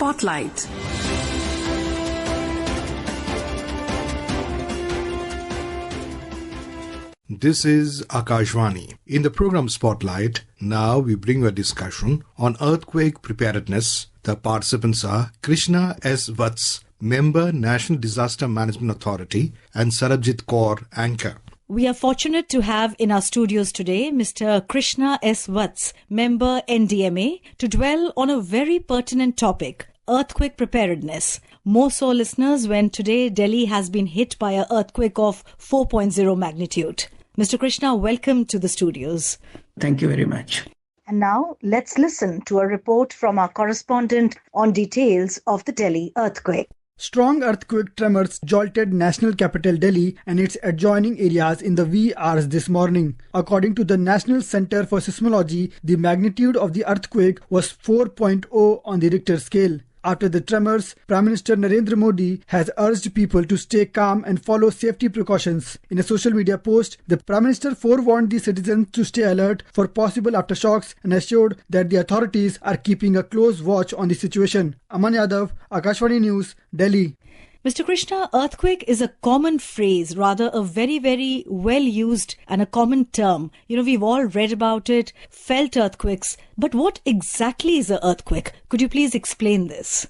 Spotlight. This is Akashvani. In the program Spotlight, now we bring a discussion on earthquake preparedness. The participants are Krishna S. Vatsa, Member, National Disaster Management Authority, and Sarabjeet Kaur, Anchor. We are fortunate to have in our studios today Mr. Krishna S. Vatsa, Member, NDMA, to dwell on a very pertinent topic, earthquake preparedness. More so, listeners, when today Delhi has been hit by an earthquake of 4.0 magnitude. Mr. Krishna, welcome to the studios. Thank you very much. And now let's listen to a report from our correspondent on details of the Delhi earthquake. Strong earthquake tremors jolted national capital Delhi and its adjoining areas in the wee hours this morning. According to the National Center for Seismology, the magnitude of the earthquake was 4.0 on the Richter scale. After the tremors, Prime Minister Narendra Modi has urged people to stay calm and follow safety precautions. In a social media post, the Prime Minister forewarned the citizens to stay alert for possible aftershocks and assured that the authorities are keeping a close watch on the situation. Aman Yadav, Akashvani News, Delhi. Mr. Krishna, earthquake is a common phrase, rather a very, very well used and a common term. We've all read about it, felt earthquakes. But what exactly is an earthquake? Could you please explain this?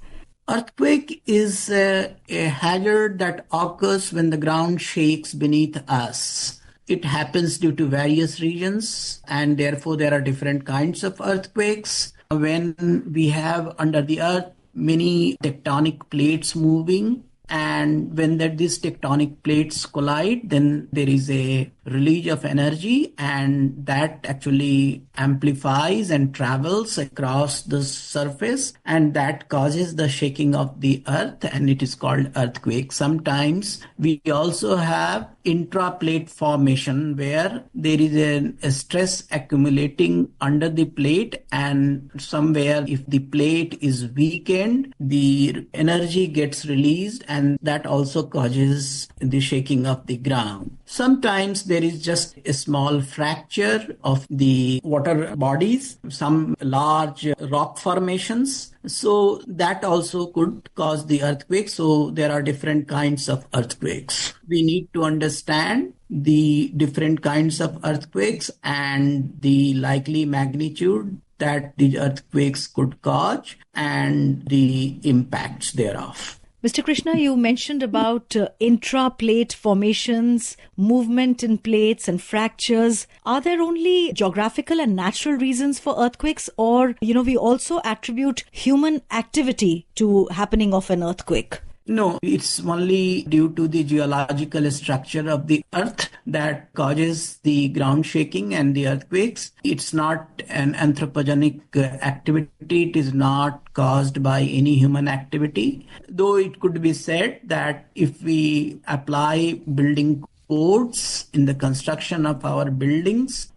Earthquake is a hazard that occurs when the ground shakes beneath us. It happens due to various reasons, and therefore there are different kinds of earthquakes. When we have under the earth many tectonic plates moving, and when these tectonic plates collide, then there is a release of energy, and that actually amplifies and travels across the surface, and that causes the shaking of the earth, and it is called earthquake. Sometimes we also have intraplate formation where there is a stress accumulating under the plate, and somewhere if the plate is weakened, the energy gets released, and that also causes the shaking of the ground. Sometimes there is just a small fracture of the water bodies, some large rock formations. So that also could cause the earthquake. So there are different kinds of earthquakes. We need to understand the different kinds of earthquakes and the likely magnitude that the earthquakes could cause and the impacts thereof. Mr. Krishna, you mentioned about intra-plate formations, movement in plates and fractures. Are there only geographical and natural reasons for earthquakes, or, we also attribute human activity to happening of an earthquake? No, it's only due to the geological structure of the earth that causes the ground shaking and the earthquakes. It's not an anthropogenic activity. It is not caused by any human activity. Though it could be said that if we apply building codes in the construction of our buildings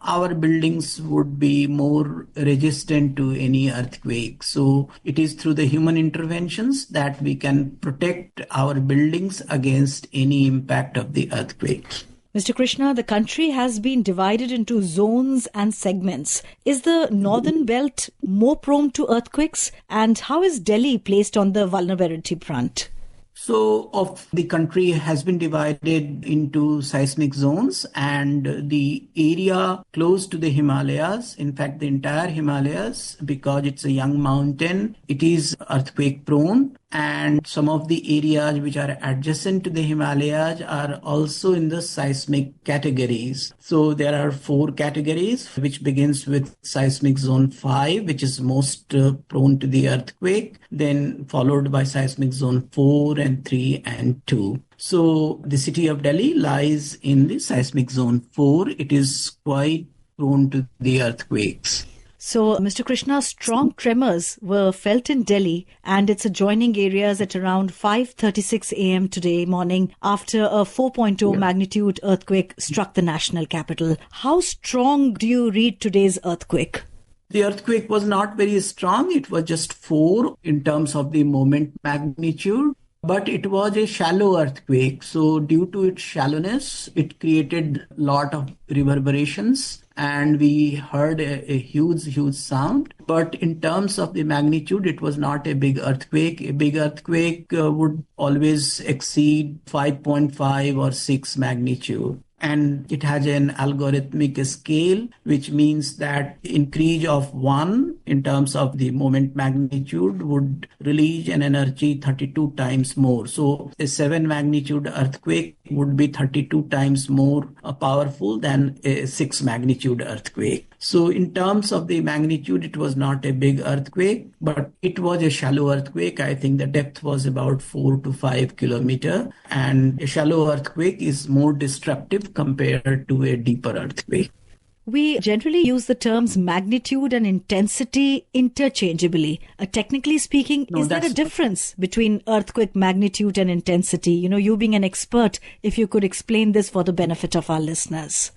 would be more resistant to any earthquake. So it is through the human interventions that we can protect our buildings against any impact of the earthquake. Mr. Krishna, the country has been divided into zones and segments. Is the northern belt more prone to earthquakes? And how is Delhi placed on the vulnerability front? So of the country has been divided into seismic zones, and the area close to the Himalayas, in fact the entire Himalayas, because it's a young mountain, it is earthquake prone. And some of the areas which are adjacent to the Himalayas are also in the seismic categories. So there are 4 categories, which begins with seismic zone 5, which is most prone to the earthquake, then followed by seismic zone 4 and 3 and 2. So the city of Delhi lies in the seismic zone 4. It is quite prone to the earthquakes. So, Mr. Krishna, strong tremors were felt in Delhi and its adjoining areas at around 5:36 a.m. today morning after a 4.0 magnitude earthquake struck the national capital. How strong do you read today's earthquake? The earthquake was not very strong. It was just 4 in terms of the moment magnitude. But it was a shallow earthquake. So due to its shallowness, it created a lot of reverberations and we heard a huge sound. But in terms of the magnitude, it was not a big earthquake. A big earthquake would always exceed 5.5 or 6 magnitude. And it has an algorithmic scale, which means that increase of 1 in terms of the moment magnitude would release an energy 32 times more. So a 7 magnitude earthquake would be 32 times more powerful than a 6 magnitude earthquake. So in terms of the magnitude, it was not a big earthquake, but it was a shallow earthquake. I think the depth was about 4 to 5 kilometers, and a shallow earthquake is more destructive compared to a deeper earthquake. We generally use the terms magnitude and intensity interchangeably. Technically speaking, is there a difference between earthquake magnitude and intensity? You being an expert, if you could explain this for the benefit of our listeners.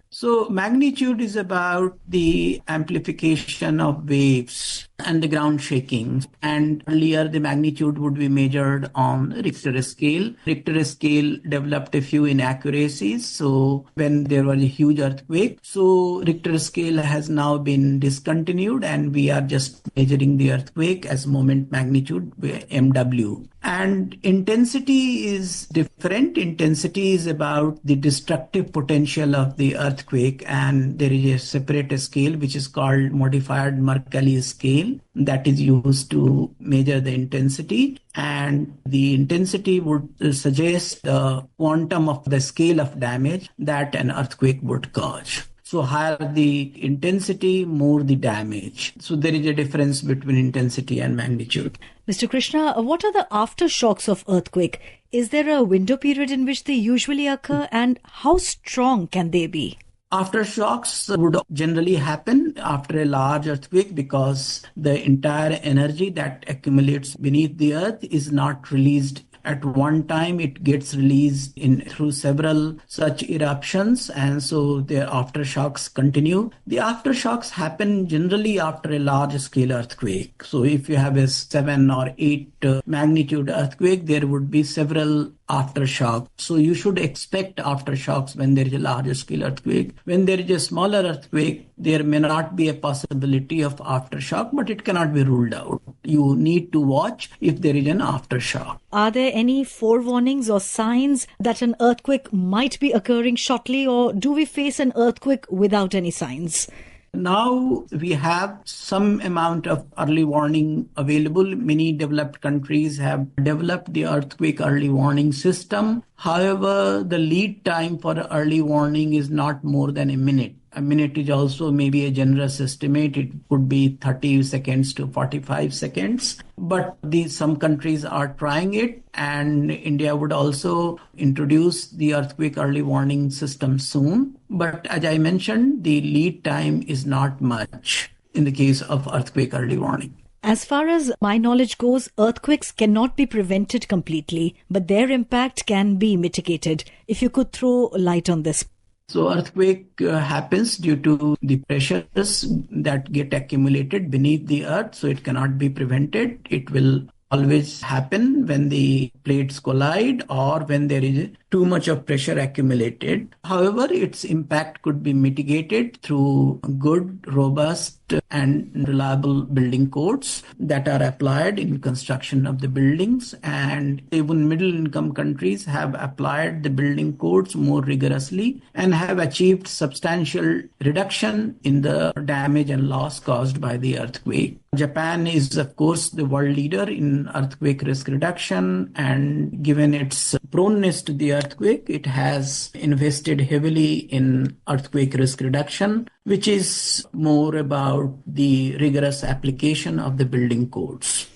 So magnitude is about the amplification of waves and the ground shaking. And earlier the magnitude would be measured on Richter scale. Richter scale developed a few inaccuracies. So when there was a huge earthquake, so Richter scale has now been discontinued and we are just measuring the earthquake as moment magnitude, MW. And intensity is different. Intensity is about the destructive potential of the earthquake, and there is a separate scale which is called modified Mercalli scale that is used to measure the intensity. And the intensity would suggest the quantum of the scale of damage that an earthquake would cause. So higher the intensity, more the damage. So there is a difference between intensity and magnitude. Mr. Krishna, what are the aftershocks of earthquake? Is there a window period in which they usually occur, and how strong can they be? Aftershocks would generally happen after a large earthquake because the entire energy that accumulates beneath the earth is not released at one time. It gets released through several such eruptions, and so the aftershocks continue. The aftershocks happen generally after a large scale earthquake. So if you have a 7 or 8 magnitude earthquake, there would be several aftershocks. So you should expect aftershocks when there is a larger scale earthquake. When there is a smaller earthquake, there may not be a possibility of aftershock, but it cannot be ruled out. You need to watch if there is an aftershock. Are there any forewarnings or signs that an earthquake might be occurring shortly, or do we face an earthquake without any signs? Now we have some amount of early warning available. Many developed countries have developed the earthquake early warning system. However, the lead time for early warning is not more than a minute. A minute is also maybe a generous estimate. It could be 30 seconds to 45 seconds. But some countries are trying it, and India would also introduce the earthquake early warning system soon. But as I mentioned, the lead time is not much in the case of earthquake early warning. As far as my knowledge goes, earthquakes cannot be prevented completely, but their impact can be mitigated. If you could throw light on this. So earthquake happens due to the pressures that get accumulated beneath the earth, so it cannot be prevented. It will always happen when the plates collide or when there is too much of pressure accumulated. However, its impact could be mitigated through good, robust and reliable building codes that are applied in construction of the buildings. And even middle-income countries have applied the building codes more rigorously and have achieved substantial reduction in the damage and loss caused by the earthquake. Japan is, of course, the world leader in earthquake risk reduction, and given its proneness to the earthquake, it has invested heavily in earthquake risk reduction, which is more about the rigorous application of the building codes.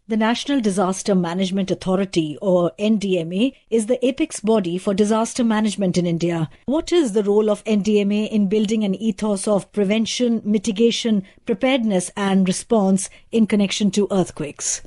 The National Disaster Management Authority, or NDMA, is the apex body for disaster management in India. What is the role of NDMA in building an ethos of prevention, mitigation, preparedness and response in connection to earthquakes?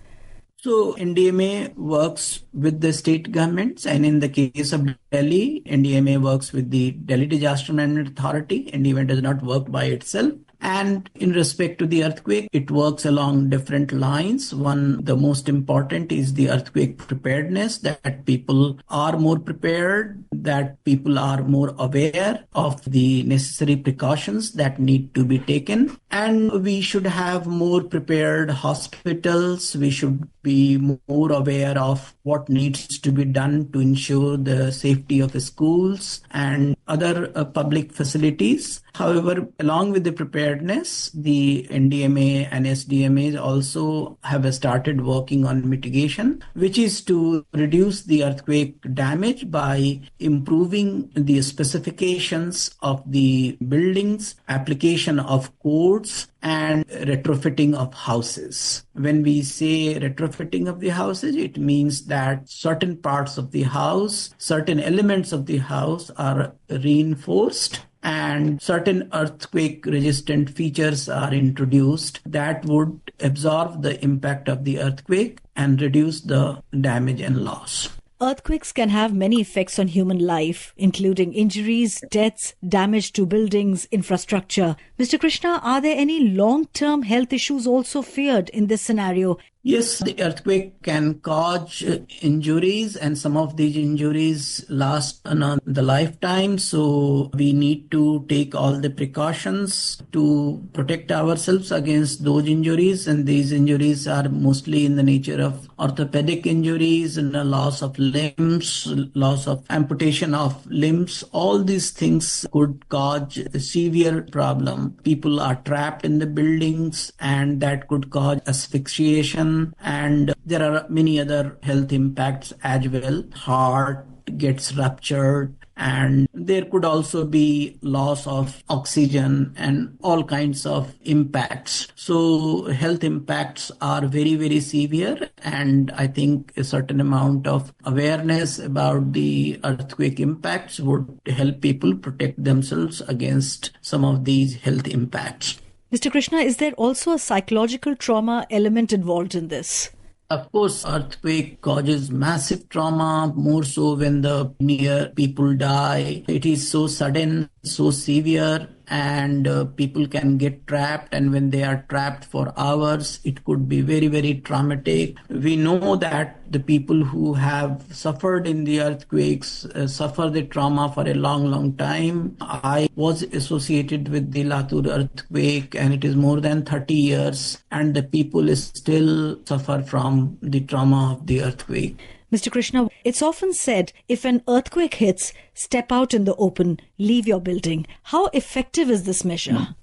So NDMA works with the state governments, and in the case of Delhi, NDMA works with the Delhi Disaster Management Authority. NDMA does not work by itself. And in respect to the earthquake, it works along different lines. One, the most important is the earthquake preparedness, that people are more prepared, that people are more aware of the necessary precautions that need to be taken. And we should have more prepared hospitals. We should be more aware of what needs to be done to ensure the safety of the schools and other public facilities. However, along with the preparedness, the NDMA and SDMA also have started working on mitigation, which is to reduce the earthquake damage by improving the specifications of the buildings, application of codes, and retrofitting of houses. When we say retrofitting of the houses, it means that certain parts of the house, certain elements of the house are reinforced and certain earthquake resistant features are introduced that would absorb the impact of the earthquake and reduce the damage and loss. Earthquakes can have many effects on human life, including injuries, deaths, damage to buildings, infrastructure. Mr. Krishna, are there any long-term health issues also feared in this scenario? Yes, the earthquake can cause injuries, and some of these injuries last the lifetime. So we need to take all the precautions to protect ourselves against those injuries. And these injuries are mostly in the nature of orthopedic injuries and the loss of limbs, loss of amputation of limbs. All these things could cause a severe problem. People are trapped in the buildings, and that could cause asphyxiation. And there are many other health impacts as well. Heart gets ruptured, and there could also be loss of oxygen and all kinds of impacts. So health impacts are very, very severe, and I think a certain amount of awareness about the earthquake impacts would help people protect themselves against some of these health impacts. Mr. Krishna, is there also a psychological trauma element involved in this? Of course, earthquake causes massive trauma, more so when the near people die. It is so sudden, so severe, and people can get trapped. And when they are trapped for hours, it could be very, very traumatic. We know that the people who have suffered in the earthquakes suffer the trauma for a long, long time. I was associated with the Latur earthquake, and it is more than 30 years, and the people still suffer from the trauma of the earthquake. Mr. Krishna, it's often said, if an earthquake hits, step out in the open, leave your building. How effective is this measure?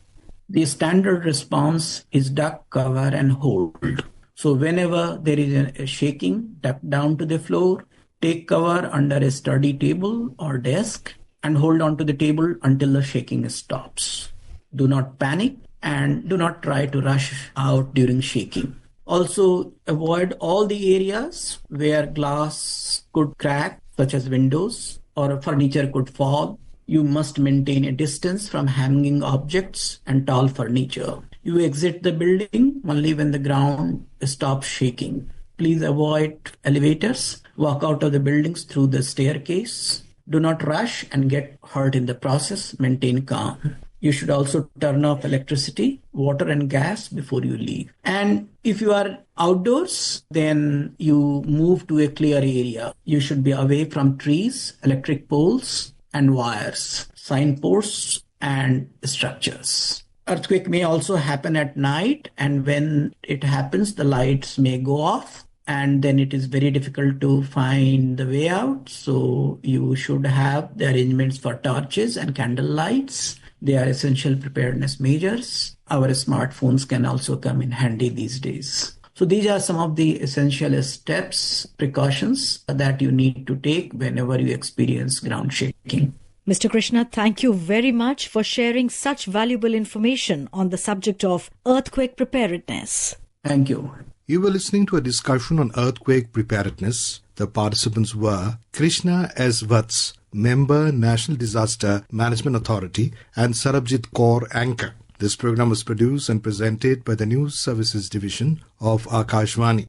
The standard response is duck, cover, and hold. So whenever there is a shaking, duck down to the floor, take cover under a study table or desk, and hold on to the table until the shaking stops. Do not panic, and do not try to rush out during shaking. Also, avoid all the areas where glass could crack, such as windows, or furniture could fall. You must maintain a distance from hanging objects and tall furniture. You exit the building only when the ground stops shaking. Please avoid elevators. Walk out of the buildings through the staircase. Do not rush and get hurt in the process. Maintain calm. You should also turn off electricity, water, and gas before you leave. And if you are outdoors, then you move to a clear area. You should be away from trees, electric poles, and wires, signposts, and structures. Earthquake may also happen at night, and when it happens, the lights may go off, and then it is very difficult to find the way out. So you should have the arrangements for torches and candle lights. They are essential preparedness measures. Our smartphones can also come in handy these days. So these are some of the essential steps, precautions that you need to take whenever you experience ground shaking. Mr. Krishna, thank you very much for sharing such valuable information on the subject of earthquake preparedness. Thank you. You were listening to a discussion on earthquake preparedness. The participants were Krishna S. Vatsa, Member, National Disaster Management Authority, and Sarabjeet Kaur, Anchor. This program was produced and presented by the News Services Division of Akashvani.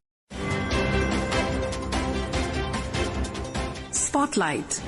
Spotlight.